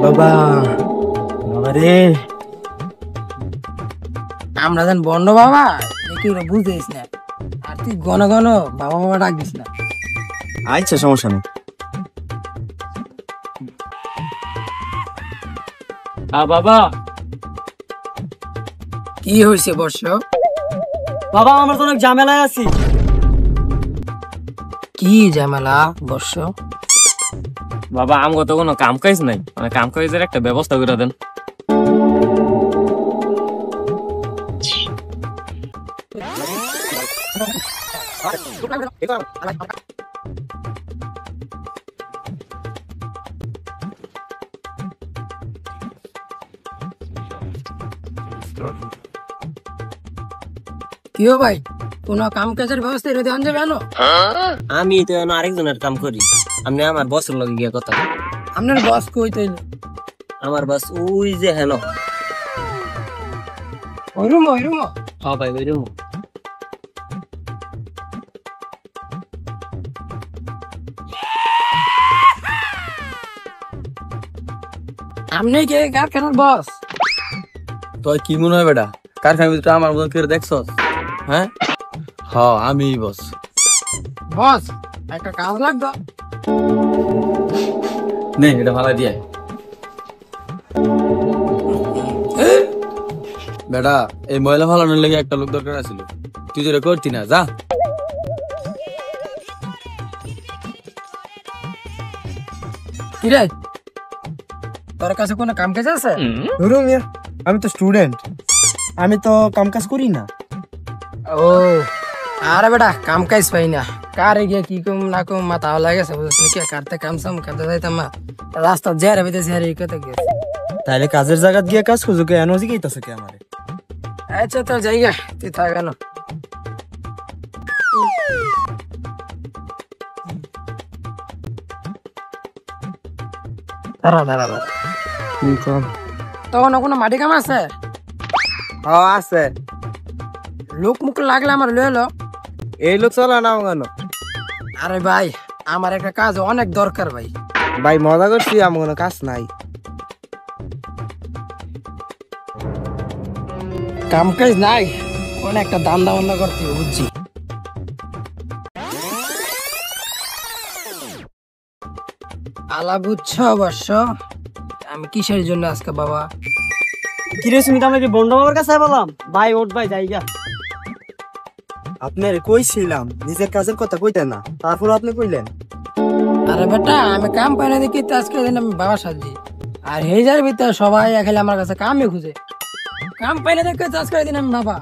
বাবা বাবা রে, আমরা যেন বন্ড বাবা কি বুঝতেছিস না, আর তুই ঘন ঘন বাবা বাবা ডাক দিস না। আচ্ছা সমস্যা নেই। বাবা কি হয়েছে বর্ষ? বাবা আমরা তো অনেক ঝামেলায় আছি। কি ঝামেলা বর্ষ? বাবা আমগো তো কোনো কাম কাজ নাই, মানে কাম কাজের একটা ব্যবস্থা করে দেন। কিও ভাই, কোন কাম কাজের ব্যবস্থা এর ধ্যান যাবে আনো? আমি তো আরেকজনের কাম করি, আমি আমার বসের লগে গিয়ে কথা। আপনার বস কই তাইল? আমার বস ওই যে হেন। ওই রুম ওই রুম। হ্যাঁ ভাই ওই রুম। আপনি কে কারখানার বস? তুই কি মনে হয় বেটা, কারখানার ভিতরে আমার মতন করে দেখছস? হ্যাঁ হ্যাঁ আমি বস। বস একটা কাজ লাগতো। নে এটা ভালো দিয়ে বেটা, এই ময়লা ফালানোর লেগে একটা লোক দরকার ছিল, তুই যেটা করতি না, যা। কিরে তোর কাছে কোনো কাম কাজ আছে? আমি তো স্টুডেন্ট, আমি তো কাম কাজ করি না। ও আরে বেটা কাম কাজ পাই না, কারে গিয়ে কি কম না কম মাথা লাগেছে বুঝছিস নাকি? কাটতে কাম সাম কাটতে যাইতাম না, রাস্তা জেরে বেঁধেছে আর এই কথা গেছে। তাহলে কাজের জায়গা গিয়ে কাজ করছো কে? এনওজি কইতাছে কে আমারে? আচ্ছা তো জায়গা তুই থাক কেন। দাঁড়া দাঁড়া দাঁড়া, তখন কোনো মাটি কাম আছে? হ্যাঁ আছে। লোক মুখ লাগলে আমার লয়ে লো। এই লোক চলা না কেন? আরে ভাই আমার একটা কাজ অনেক দরকার ভাই। ভাই মজা করছি, আমার কোনো কাজ নাই। কাম কাজ নাই, কোন একটা দান্দা বান্দা করতে হবে, বুঝছি। আলা বুঝছ অবশ্য আমি কিসের জন্য আজকে বাবা। কিরে সুমিত, আমরা কি বন্ড বাবার কাছে বললাম? ভাই ওঠ ভাই জায়গা। আপনার কইছিলাম নিজের কাজের কথা কইতেন না, তারপর আপনি কইলেন। আরে বেটা আমি কাম পাই না দেখি তো আজকে দিন আমি বাবা সাজি, আর হেজার ভিতরে সবাই খেলে আমার কাছে কামই খুঁজে, কাম পাই না দেখে তো আজকে দিন আমি বাবা।